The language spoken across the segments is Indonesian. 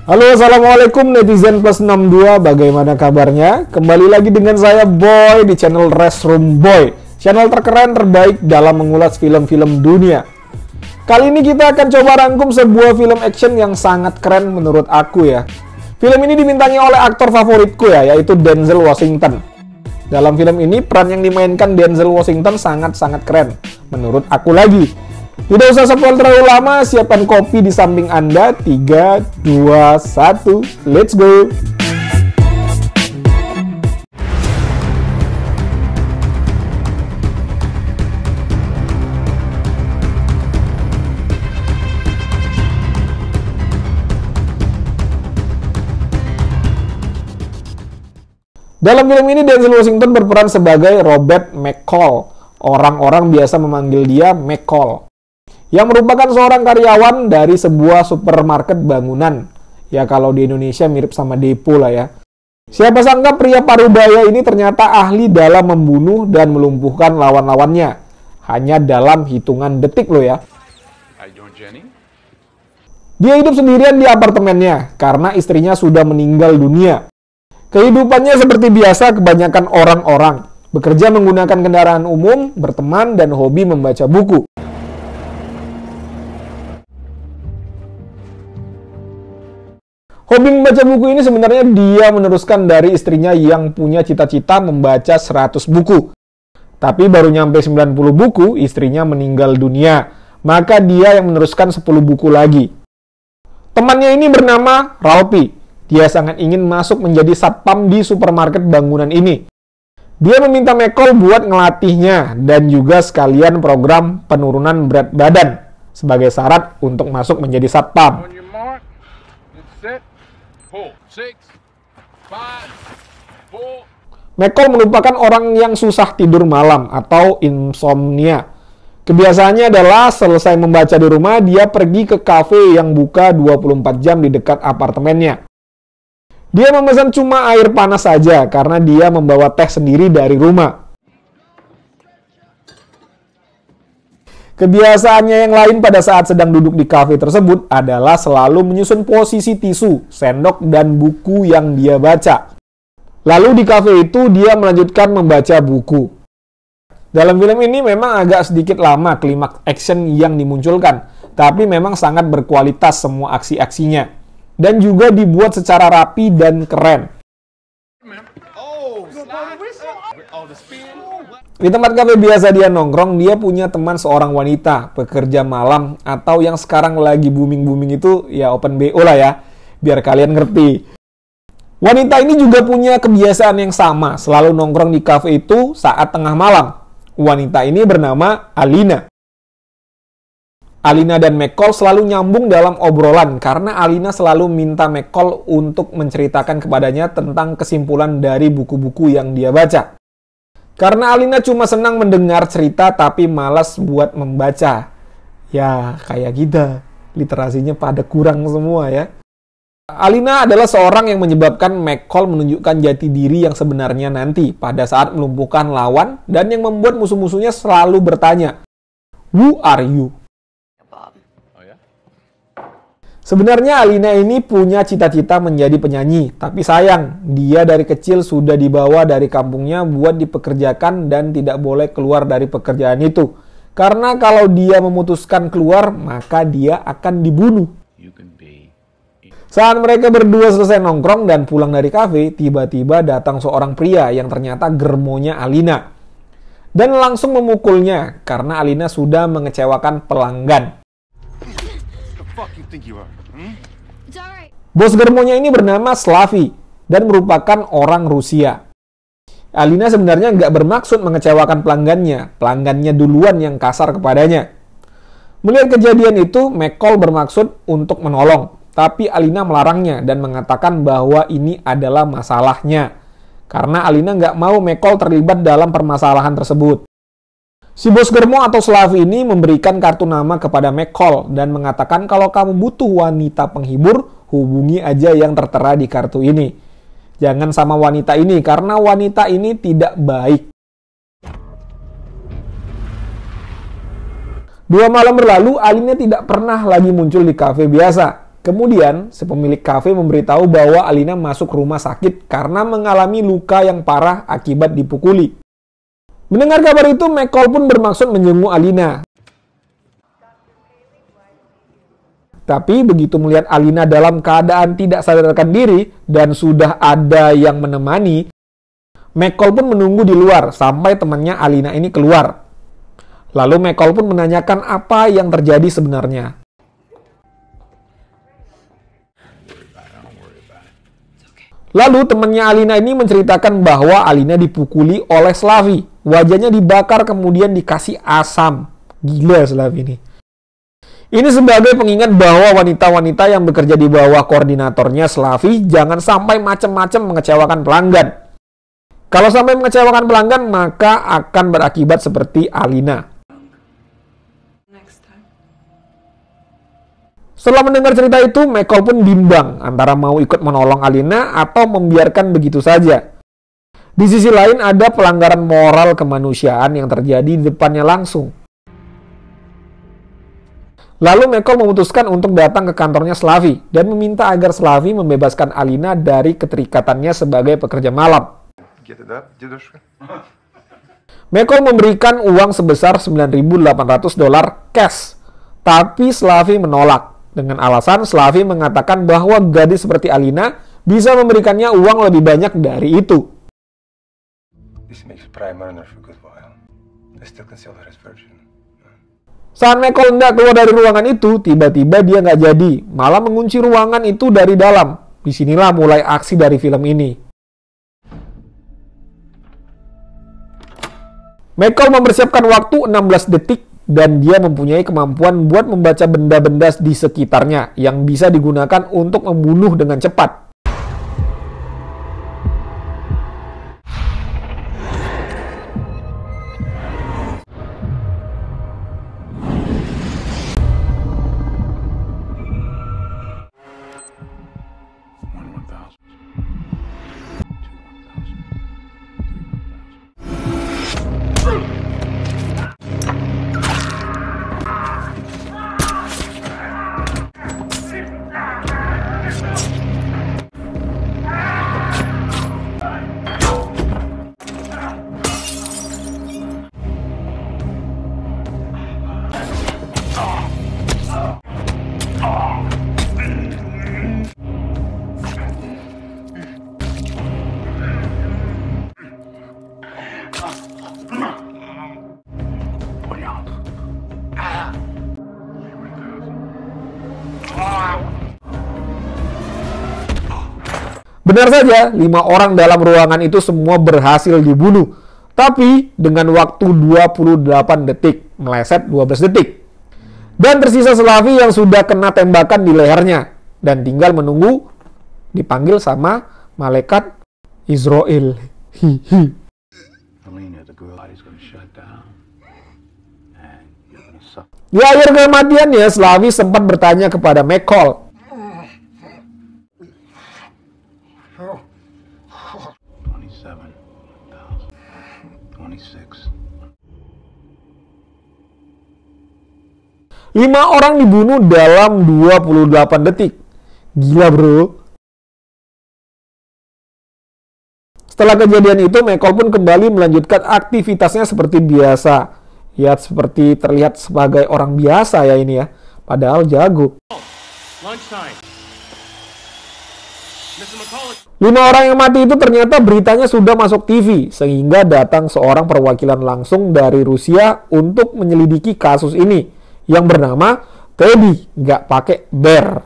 Halo, assalamualaikum netizen plus 62, bagaimana kabarnya? Kembali lagi dengan saya Boy di channel Restroom Boy, channel terkeren terbaik dalam mengulas film-film dunia. Kali ini kita akan coba rangkum sebuah film action yang sangat keren menurut aku ya. Film ini dibintangi oleh aktor favoritku ya, yaitu Denzel Washington. Dalam film ini peran yang dimainkan Denzel Washington sangat-sangat keren menurut aku lagi. Tidak usah spoil terlalu lama, siapkan kopi di samping Anda. 3, 2, 1, let's go! Dalam film ini Denzel Washington berperan sebagai Robert McCall. Orang-orang biasa memanggil dia McCall, yang merupakan seorang karyawan dari sebuah supermarket bangunan. Ya kalau di Indonesia mirip sama depo lah ya. Siapa sangka pria parubaya ini ternyata ahli dalam membunuh dan melumpuhkan lawan-lawannya. Hanya dalam hitungan detik loh ya. Dia hidup sendirian di apartemennya karena istrinya sudah meninggal dunia. Kehidupannya seperti biasa kebanyakan orang-orang. Bekerja menggunakan kendaraan umum, berteman, dan hobi membaca buku. Hobi membaca buku ini sebenarnya dia meneruskan dari istrinya yang punya cita-cita membaca 100 buku. Tapi baru nyampe 90 buku, istrinya meninggal dunia. Maka dia yang meneruskan 10 buku lagi. Temannya ini bernama Ralphie. Dia sangat ingin masuk menjadi satpam di supermarket bangunan ini. Dia meminta McCall buat ngelatihnya dan juga sekalian program penurunan berat badan sebagai syarat untuk masuk menjadi satpam. McCall merupakan orang yang susah tidur malam atau insomnia. Kebiasaannya adalah selesai membaca di rumah, dia pergi ke kafe yang buka 24 jam di dekat apartemennya. Dia memesan cuma air panas saja karena dia membawa teh sendiri dari rumah. Kebiasaannya yang lain pada saat sedang duduk di kafe tersebut adalah selalu menyusun posisi tisu, sendok, dan buku yang dia baca. Lalu di kafe itu dia melanjutkan membaca buku. Dalam film ini memang agak sedikit lama klimaks action yang dimunculkan, tapi memang sangat berkualitas semua aksi-aksinya. Dan juga dibuat secara rapi dan keren. Di tempat kafe biasa dia nongkrong, dia punya teman seorang wanita, pekerja malam, atau yang sekarang lagi booming-booming itu, ya open BO lah ya, biar kalian ngerti. Wanita ini juga punya kebiasaan yang sama, selalu nongkrong di kafe itu saat tengah malam. Wanita ini bernama Alina. Alina dan McCall selalu nyambung dalam obrolan karena Alina selalu minta McCall untuk menceritakan kepadanya tentang kesimpulan dari buku-buku yang dia baca. Karena Alina cuma senang mendengar cerita tapi malas buat membaca. Ya, kayak kita. Literasinya pada kurang semua ya. Alina adalah seorang yang menyebabkan McCall menunjukkan jati diri yang sebenarnya nanti pada saat melumpuhkan lawan dan yang membuat musuh-musuhnya selalu bertanya, "Who are you?" Sebenarnya Alina ini punya cita-cita menjadi penyanyi, tapi sayang, dia dari kecil sudah dibawa dari kampungnya buat dipekerjakan dan tidak boleh keluar dari pekerjaan itu. Karena kalau dia memutuskan keluar, maka dia akan dibunuh. Saat mereka berdua selesai nongkrong dan pulang dari kafe, tiba-tiba datang seorang pria yang ternyata germonya Alina. Dan langsung memukulnya, karena Alina sudah mengecewakan pelanggan. Bos germonya ini bernama Slavi dan merupakan orang Rusia. Alina sebenarnya nggak bermaksud mengecewakan pelanggannya. Pelanggannya duluan yang kasar kepadanya. Melihat kejadian itu, McCall bermaksud untuk menolong. Tapi Alina melarangnya dan mengatakan bahwa ini adalah masalahnya. Karena Alina nggak mau McCall terlibat dalam permasalahan tersebut. Si bos germo atau Slavi ini memberikan kartu nama kepada McCall dan mengatakan kalau kamu butuh wanita penghibur, hubungi aja yang tertera di kartu ini. Jangan sama wanita ini karena wanita ini tidak baik. 2 malam berlalu, Alina tidak pernah lagi muncul di kafe biasa. Kemudian, si pemilik kafe memberitahu bahwa Alina masuk rumah sakit karena mengalami luka yang parah akibat dipukuli. Mendengar kabar itu, McCall pun bermaksud menjenguk Alina. Tapi begitu melihat Alina dalam keadaan tidak sadarkan diri dan sudah ada yang menemani, McCall pun menunggu di luar sampai temannya Alina ini keluar. Lalu McCall pun menanyakan apa yang terjadi sebenarnya. Lalu temannya Alina ini menceritakan bahwa Alina dipukuli oleh Slavi. Wajahnya dibakar kemudian dikasih asam. Gila Slavi ini. Ini sebagai pengingat bahwa wanita-wanita yang bekerja di bawah koordinatornya Slavi jangan sampai macam-macam mengecewakan pelanggan. Kalau sampai mengecewakan pelanggan, maka akan berakibat seperti Alina. Setelah mendengar cerita itu, McCall pun bimbang antara mau ikut menolong Alina atau membiarkan begitu saja. Di sisi lain ada pelanggaran moral kemanusiaan yang terjadi di depannya langsung. Lalu McCall memutuskan untuk datang ke kantornya Slavi dan meminta agar Slavi membebaskan Alina dari keterikatannya sebagai pekerja malam. McCall memberikan uang sebesar $9.800 cash, tapi Slavi menolak. Dengan alasan Slavi mengatakan bahwa gadis seperti Alina bisa memberikannya uang lebih banyak dari itu. Saat McCall hendak keluar dari ruangan itu, tiba-tiba dia nggak jadi, malah mengunci ruangan itu dari dalam. Disinilah mulai aksi dari film ini. McCall mempersiapkan waktu 16 detik dan dia mempunyai kemampuan buat membaca benda-benda di sekitarnya yang bisa digunakan untuk membunuh dengan cepat. Benar saja, 5 orang dalam ruangan itu semua berhasil dibunuh. Tapi dengan waktu 28 detik, meleset 12 detik. Dan tersisa Slavi yang sudah kena tembakan di lehernya. Dan tinggal menunggu dipanggil sama malaikat Israel. Di akhir kematiannya, Slavi sempat bertanya kepada McCall, 5 orang dibunuh dalam 28 detik. Gila bro. Setelah kejadian itu, McCall pun kembali melanjutkan aktivitasnya seperti biasa. Ya, seperti terlihat sebagai orang biasa ya ini ya. Padahal jago. 5 orang yang mati itu ternyata beritanya sudah masuk TV. Sehingga datang seorang perwakilan langsung dari Rusia untuk menyelidiki kasus ini. Yang bernama Teddy, nggak pakai Bear.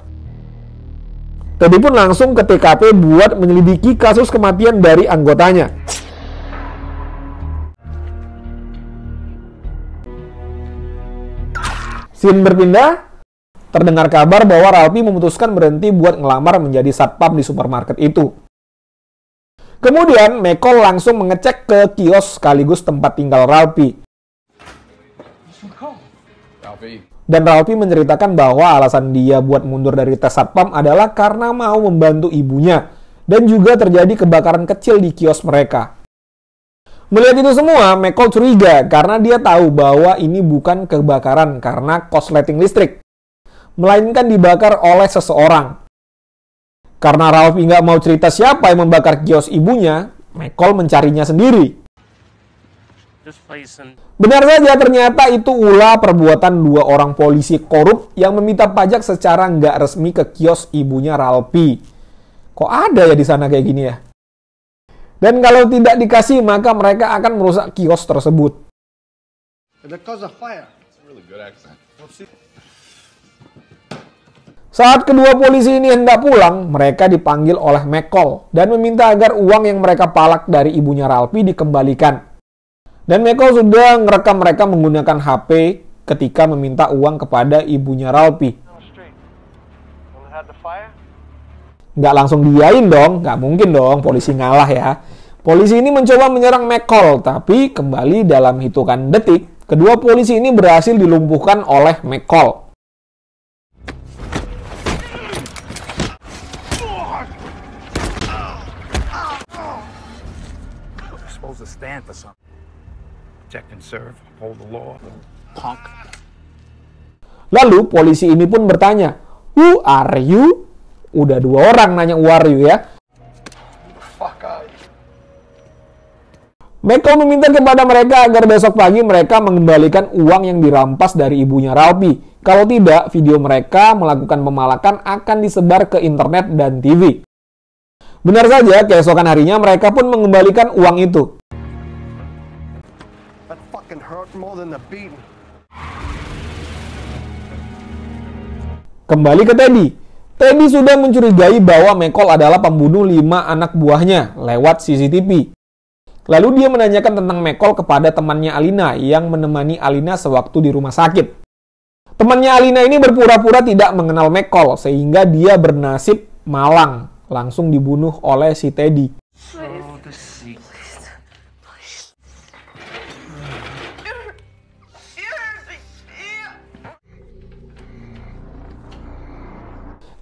Teddy pun langsung ke TKP buat menyelidiki kasus kematian dari anggotanya. Scene berpindah, terdengar kabar bahwa Ralphie memutuskan berhenti buat ngelamar menjadi satpam di supermarket itu. Kemudian, McCall langsung mengecek ke kios sekaligus tempat tinggal Ralphie. Dan Ralphie menceritakan bahwa alasan dia buat mundur dari tes satpam adalah karena mau membantu ibunya. Dan juga terjadi kebakaran kecil di kios mereka. Melihat itu semua, McCall curiga karena dia tahu bahwa ini bukan kebakaran karena korsleting listrik. melainkan dibakar oleh seseorang. Karena Ralphie nggak mau cerita siapa yang membakar kios ibunya, Michael mencarinya sendiri. Benar saja, ternyata itu ulah perbuatan dua orang polisi korup yang meminta pajak secara nggak resmi ke kios ibunya Ralphie. Kok ada ya di sana kayak gini ya? Dan kalau tidak dikasih, maka mereka akan merusak kios tersebut. Saat kedua polisi ini hendak pulang, mereka dipanggil oleh Michael dan meminta agar uang yang mereka palak dari ibunya Ralphie dikembalikan. Dan Michael sudah ngerekam mereka menggunakan HP ketika meminta uang kepada ibunya Ralphie. Nggak langsung diain dong, nggak mungkin dong, polisi ngalah ya. Polisi ini mencoba menyerang Michael, tapi kembali dalam hitungan detik, kedua polisi ini berhasil dilumpuhkan oleh Michael. Lalu polisi ini pun bertanya, "Who are you?" Udah dua orang nanya who are you ya. Michael meminta kepada mereka agar besok pagi mereka mengembalikan uang yang dirampas dari ibunya Ralphie. Kalau tidak, video mereka melakukan pemalakan akan disebar ke internet dan TV. Benar saja, keesokan harinya mereka pun mengembalikan uang itu. Kembali ke Teddy. Teddy sudah mencurigai bahwa Michael adalah pembunuh 5 anak buahnya lewat CCTV. Lalu dia menanyakan tentang Michael kepada temannya Alina yang menemani Alina sewaktu di rumah sakit. Temannya Alina ini berpura-pura tidak mengenal Michael sehingga dia bernasib malang, langsung dibunuh oleh si Teddy.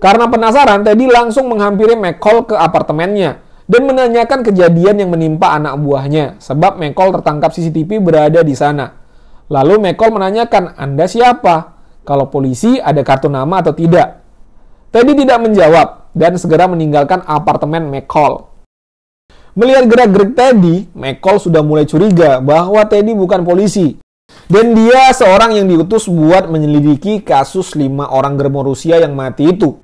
Karena penasaran, Teddy langsung menghampiri Michael ke apartemennya dan menanyakan kejadian yang menimpa anak buahnya, sebab Michael tertangkap CCTV berada di sana. Lalu Michael menanyakan, "Anda siapa? Kalau polisi ada kartu nama atau tidak?" Teddy tidak menjawab dan segera meninggalkan apartemen Michael. Melihat gerak-gerik Teddy, Michael sudah mulai curiga bahwa Teddy bukan polisi. Dan dia seorang yang diutus buat menyelidiki kasus 5 orang germo Rusia yang mati itu.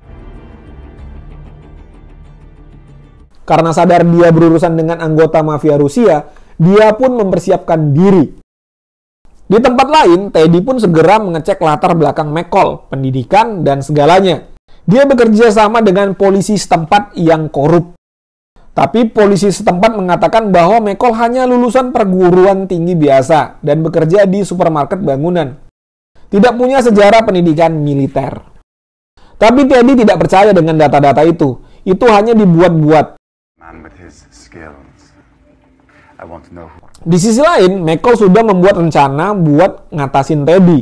Karena sadar dia berurusan dengan anggota mafia Rusia, dia pun mempersiapkan diri. Di tempat lain, Teddy pun segera mengecek latar belakang Michael, pendidikan, dan segalanya. Dia bekerja sama dengan polisi setempat yang korup. Tapi polisi setempat mengatakan bahwa Michael hanya lulusan perguruan tinggi biasa dan bekerja di supermarket bangunan. Tidak punya sejarah pendidikan militer. Tapi Teddy tidak percaya dengan data-data itu. Itu hanya dibuat-buat. Di sisi lain, Michael sudah membuat rencana buat ngatasin Teddy.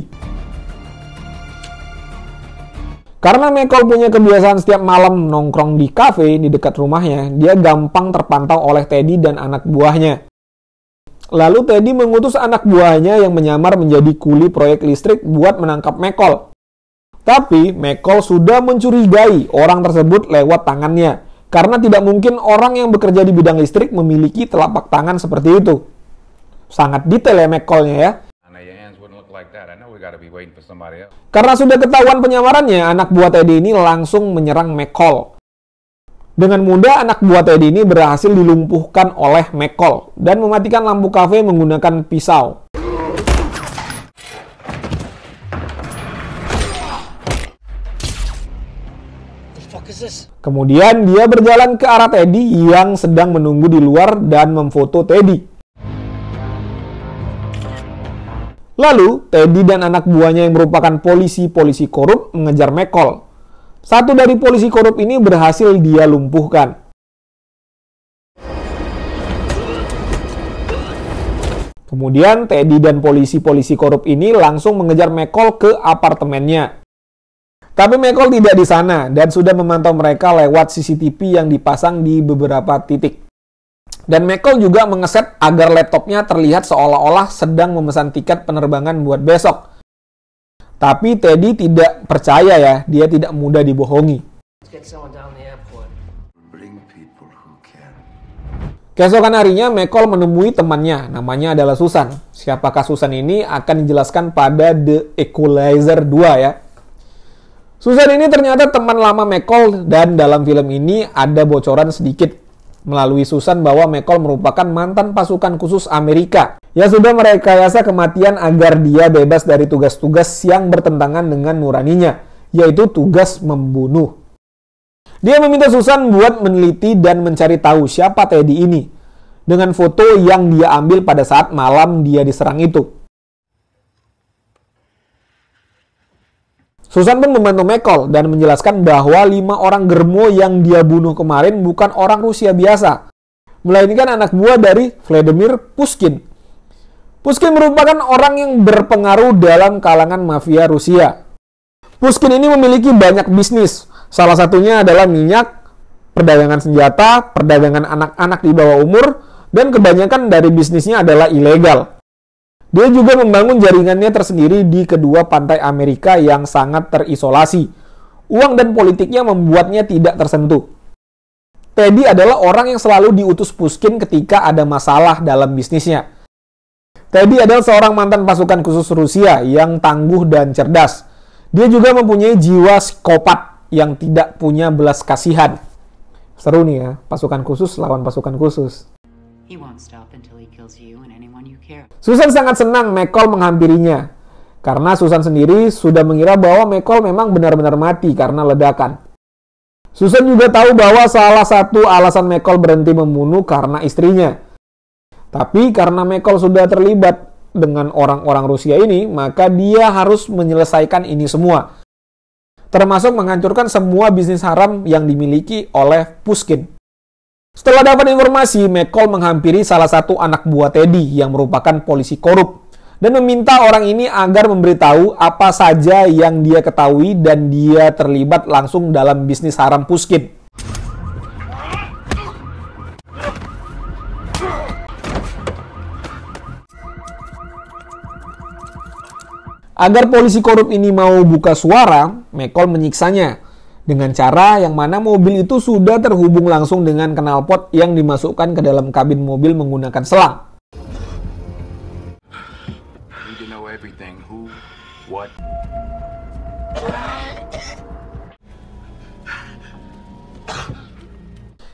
Karena Michael punya kebiasaan setiap malam nongkrong di kafe di dekat rumahnya, dia gampang terpantau oleh Teddy dan anak buahnya. Lalu Teddy mengutus anak buahnya yang menyamar menjadi kuli proyek listrik buat menangkap Michael. Tapi Michael sudah mencurigai orang tersebut lewat tangannya. Karena tidak mungkin orang yang bekerja di bidang listrik memiliki telapak tangan seperti itu. Sangat detail ya Michael-nya ya. Karena sudah ketahuan penyamarannya, anak buah Teddy ini langsung menyerang Michael. Dengan mudah, anak buah Teddy ini berhasil dilumpuhkan oleh Michael dan mematikan lampu kafe menggunakan pisau. Kemudian dia berjalan ke arah Teddy yang sedang menunggu di luar dan memfoto Teddy. Lalu, Teddy dan anak buahnya yang merupakan polisi-polisi korup mengejar Michael. Satu dari polisi korup ini berhasil dia lumpuhkan. Kemudian, Teddy dan polisi-polisi korup ini langsung mengejar Michael ke apartemennya. Tapi Michael tidak di sana dan sudah memantau mereka lewat CCTV yang dipasang di beberapa titik. Dan Michael juga mengeset agar laptopnya terlihat seolah-olah sedang memesan tiket penerbangan buat besok. Tapi Teddy tidak percaya ya, dia tidak mudah dibohongi. Keesokan harinya, McCall menemui temannya, namanya adalah Susan. Siapakah Susan ini akan dijelaskan pada The Equalizer 2 ya. Susan ini ternyata teman lama McCall dan dalam film ini ada bocoran sedikit melalui Susan bahwa McCall merupakan mantan pasukan khusus Amerika yang sudah merekayasa kematian agar dia bebas dari tugas-tugas yang bertentangan dengan nuraninya, yaitu tugas membunuh. Dia meminta Susan buat meneliti dan mencari tahu siapa Teddy ini dengan foto yang dia ambil pada saat malam dia diserang itu. Susan pun membantu McCall dan menjelaskan bahwa 5 orang germo yang dia bunuh kemarin bukan orang Rusia biasa, melainkan anak buah dari Vladimir Pushkin. Pushkin merupakan orang yang berpengaruh dalam kalangan mafia Rusia. Pushkin ini memiliki banyak bisnis. Salah satunya adalah minyak, perdagangan senjata, perdagangan anak-anak di bawah umur, dan kebanyakan dari bisnisnya adalah ilegal. Dia juga membangun jaringannya tersendiri di kedua pantai Amerika yang sangat terisolasi. Uang dan politiknya membuatnya tidak tersentuh. Teddy adalah orang yang selalu diutus Pushkin ketika ada masalah dalam bisnisnya. Teddy adalah seorang mantan pasukan khusus Rusia yang tangguh dan cerdas. Dia juga mempunyai jiwa psikopat yang tidak punya belas kasihan. Seru nih ya, pasukan khusus lawan pasukan khusus. Susan sangat senang McCall menghampirinya, karena Susan sendiri sudah mengira bahwa McCall memang benar-benar mati karena ledakan. Susan juga tahu bahwa salah satu alasan McCall berhenti membunuh karena istrinya. Tapi karena McCall sudah terlibat dengan orang-orang Rusia ini, maka dia harus menyelesaikan ini semua, termasuk menghancurkan semua bisnis haram yang dimiliki oleh Pushkin. Setelah dapat informasi, McCall menghampiri salah satu anak buah Teddy yang merupakan polisi korup dan meminta orang ini agar memberitahu apa saja yang dia ketahui dan dia terlibat langsung dalam bisnis haram Pushkin. Agar polisi korup ini mau buka suara, McCall menyiksanya dengan cara yang mana mobil itu sudah terhubung langsung dengan knalpot yang dimasukkan ke dalam kabin mobil menggunakan selang.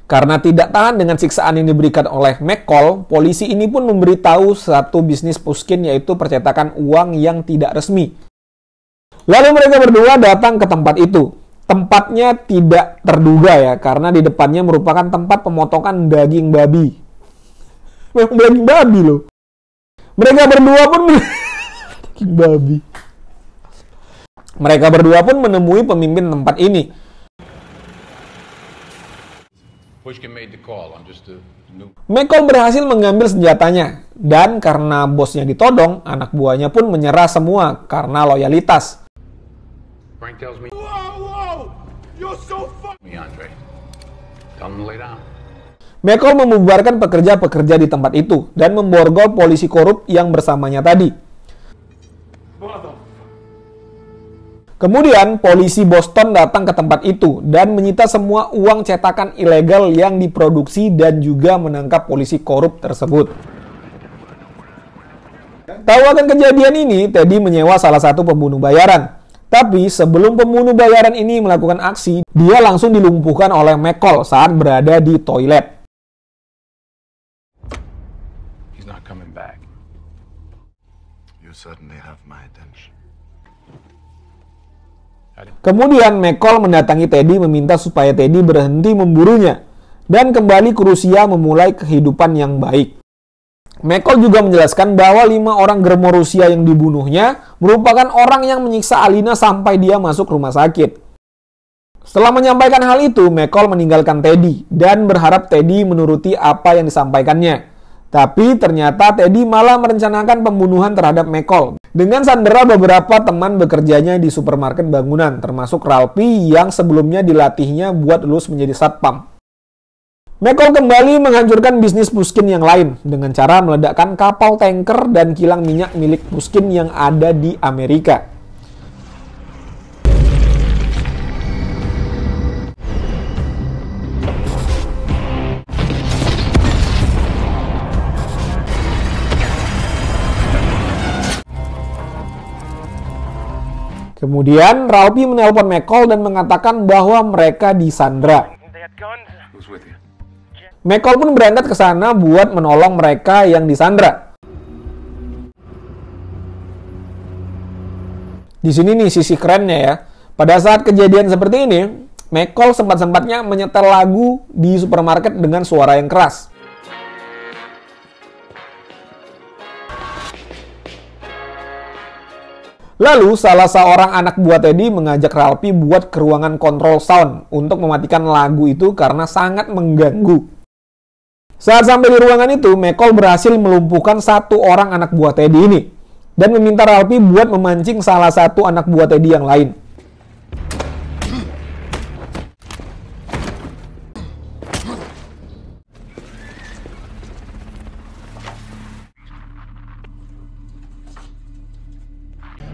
Karena tidak tahan dengan siksaan yang diberikan oleh McCall, polisi ini pun memberitahu satu bisnis Pushkin, yaitu percetakan uang yang tidak resmi. Lalu mereka berdua datang ke tempat itu. Tempatnya tidak terduga ya, karena di depannya merupakan tempat pemotongan daging babi. Memang daging babi loh. Mereka berdua pun daging babi. Mereka berdua pun menemui pemimpin tempat ini. McCall berhasil mengambil senjatanya, dan karena bosnya ditodong, anak buahnya pun menyerah semua karena loyalitas. McCall membubarkan pekerja-pekerja di tempat itu dan memborgol polisi korup yang bersamanya tadi. Kemudian, polisi Boston datang ke tempat itu dan menyita semua uang cetakan ilegal yang diproduksi dan juga menangkap polisi korup tersebut. Tahu akan kejadian ini, Teddy menyewa salah satu pembunuh bayaran. Tapi sebelum pembunuh bayaran ini melakukan aksi, dia langsung dilumpuhkan oleh McCall saat berada di toilet. He's not coming back. You certainly have my attention. Kemudian McCall mendatangi Teddy meminta supaya Teddy berhenti memburunya dan kembali ke Rusia memulai kehidupan yang baik. McCall juga menjelaskan bahwa 5 orang germo Rusia yang dibunuhnya merupakan orang yang menyiksa Alina sampai dia masuk rumah sakit. Setelah menyampaikan hal itu, McCall meninggalkan Teddy dan berharap Teddy menuruti apa yang disampaikannya. Tapi ternyata Teddy malah merencanakan pembunuhan terhadap McCall dengan sandera beberapa teman bekerjanya di supermarket bangunan, termasuk Ralphie yang sebelumnya dilatihnya buat lulus menjadi satpam. McCall kembali menghancurkan bisnis Pushkin yang lain dengan cara meledakkan kapal tanker dan kilang minyak milik Pushkin yang ada di Amerika. Kemudian Ralphie menelpon McCall dan mengatakan bahwa mereka disandra. Who's with you? McCall pun berangkat ke sana buat menolong mereka yang disandra. Di sini nih sisi kerennya ya. Pada saat kejadian seperti ini, McCall sempat-sempatnya menyetel lagu di supermarket dengan suara yang keras. Lalu, salah seorang anak buah Teddy mengajak Ralphie buat ke ruangan kontrol sound untuk mematikan lagu itu karena sangat mengganggu. Saat sampai di ruangan itu, McCall berhasil melumpuhkan satu orang anak buah Teddy ini dan meminta Ralphie buat memancing salah satu anak buah Teddy yang lain.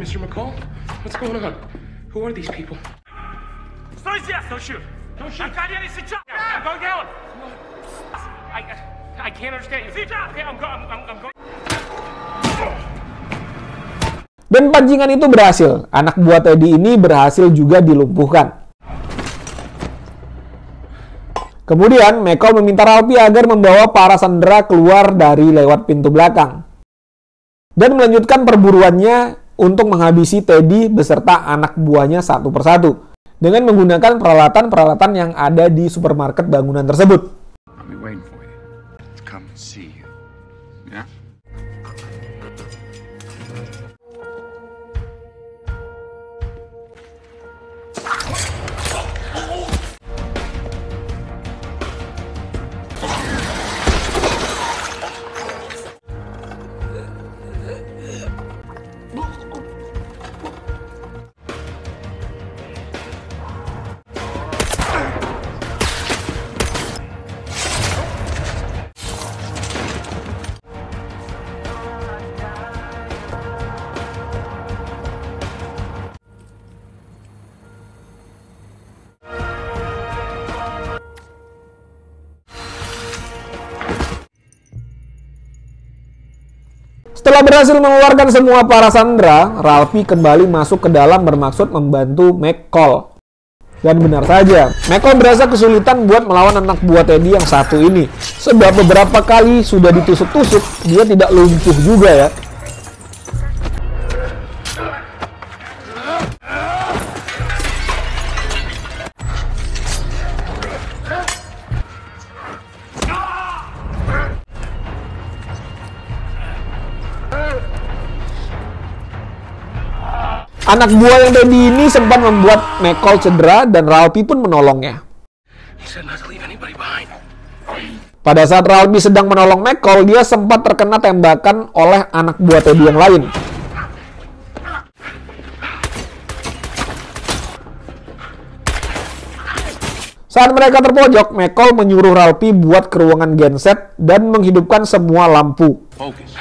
Mr. McCall? What's going on? Who are these people? Стой здесь! Don't shoot! Don't shoot! I'm calling you сейчас! I'm going down! I can't understand you. Сейчас! Okay, I'm going. Dan pancingan itu berhasil. Anak buah Teddy ini berhasil juga dilumpuhkan. Kemudian, McCall meminta Ralphie agar membawa para sandera keluar dari lewat pintu belakang. Dan melanjutkan perburuannya untuk menghabisi Teddy beserta anak buahnya satu persatu. Dengan menggunakan peralatan-peralatan yang ada di supermarket bangunan tersebut. I'll be waiting for you. To come and see you. Yeah? Setelah berhasil mengeluarkan semua para sandera, Ralphie kembali masuk ke dalam bermaksud membantu McCall. Dan benar saja, McCall berasa kesulitan buat melawan anak buah Teddy yang satu ini. Sebab beberapa kali sudah ditusuk-tusuk, dia tidak lumpuh juga ya. Anak buah yang Teddy ini sempat membuat McCall cedera dan Ralphie pun menolongnya. Pada saat Ralphie sedang menolong McCall, dia sempat terkena tembakan oleh anak buah Teddy yang lain. Saat mereka terpojok, McCall menyuruh Ralphie buat ke ruangan genset dan menghidupkan semua lampu. Focus.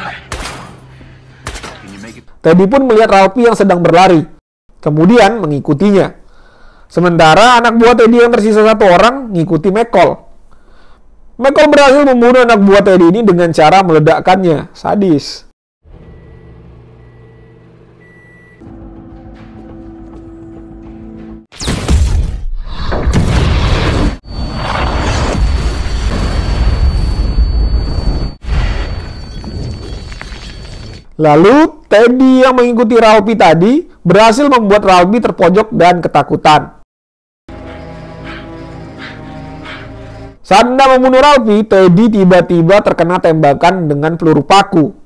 Teddy pun melihat Ralphie yang sedang berlari, kemudian mengikutinya. Sementara anak buah Teddy yang tersisa satu orang mengikuti McCall. McCall berhasil membunuh anak buah Teddy ini dengan cara meledakkannya. Sadis. Lalu, Teddy yang mengikuti Ralphie tadi berhasil membuat Ralphie terpojok dan ketakutan. Saat hendak membunuh Ralphie, Teddy tiba-tiba terkena tembakan dengan peluru paku.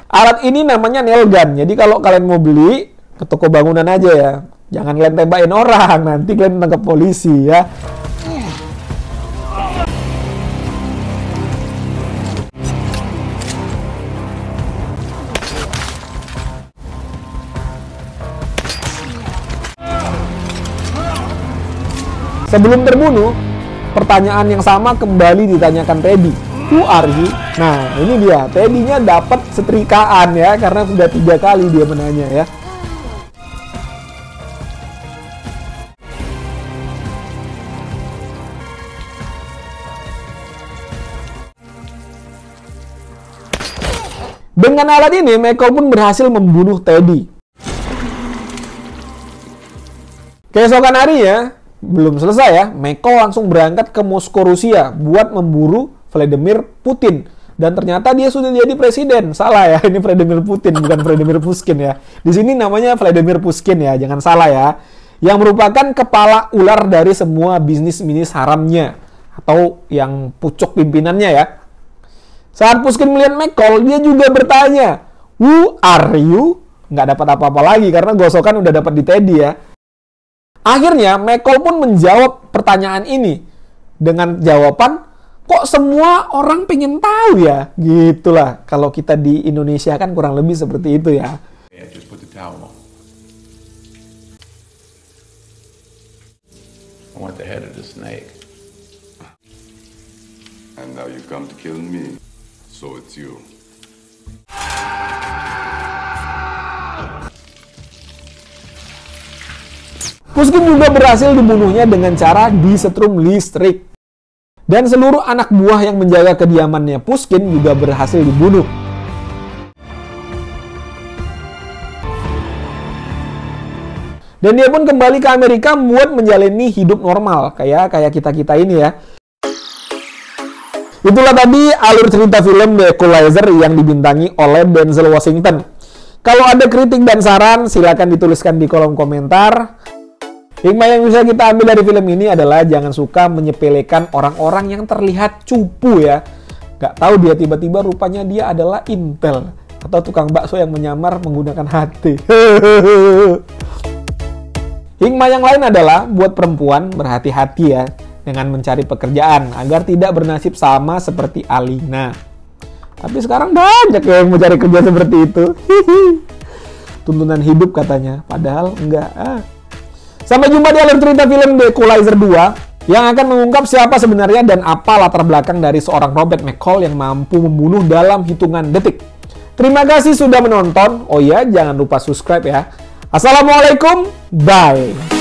Alat ini namanya nail gun. Jadi kalau kalian mau beli, ke toko bangunan aja ya. Jangan kalian tembakin orang, nanti kalian ditangkap polisi ya. Sebelum terbunuh, pertanyaan yang sama kembali ditanyakan Teddy. Who are you? Nah, ini dia. Teddy-nya dapat setrikaan ya, karena sudah 3 kali dia menanya ya. Dengan alat ini, Michael pun berhasil membunuh Teddy. Keesokan harinya, belum selesai ya, Michael langsung berangkat ke Moskow, Rusia buat memburu Vladimir Putin. Dan ternyata dia sudah jadi presiden. Salah ya, ini Vladimir Putin, bukan Vladimir Pushkin ya. Di sini namanya Vladimir Pushkin ya, jangan salah ya. Yang merupakan kepala ular dari semua bisnis haramnya. Atau yang pucuk pimpinannya ya. Saat Pushkin melihat Michael, dia juga bertanya, "Who are you?" Nggak dapat apa-apa lagi, karena gosokan udah dapat di Teddy ya. Akhirnya, Michael pun menjawab pertanyaan ini dengan jawaban, kok semua orang pengen tahu ya? Gitulah, kalau kita di Indonesia kan kurang lebih seperti itu ya. Yeah, just put the towel on. I want the head of the snake. And now you come to kill me. So it's you. Pushkin juga berhasil dibunuhnya dengan cara disetrum listrik. Dan seluruh anak buah yang menjaga kediamannya Pushkin juga berhasil dibunuh. Dan dia pun kembali ke Amerika buat menjalani hidup normal, kayak kita-kita ini ya. Itulah tadi alur cerita film The Equalizer yang dibintangi oleh Denzel Washington. Kalau ada kritik dan saran, silakan dituliskan di kolom komentar. Hikmah yang bisa kita ambil dari film ini adalah jangan suka menyepelekan orang-orang yang terlihat cupu ya. Gak tahu dia tiba-tiba rupanya dia adalah intel. Atau tukang bakso yang menyamar menggunakan hati. Hikmah yang lain adalah buat perempuan berhati-hati ya dengan mencari pekerjaan agar tidak bernasib sama seperti Alina. Tapi sekarang banyak ya yang mencari kerja seperti itu. Tuntunan hidup katanya, padahal enggak. Sampai jumpa di alur cerita film The Equalizer 2 yang akan mengungkap siapa sebenarnya dan apa latar belakang dari seorang Robert McCall yang mampu membunuh dalam hitungan detik. Terima kasih sudah menonton. Oh ya, jangan lupa subscribe ya. Assalamualaikum, bye.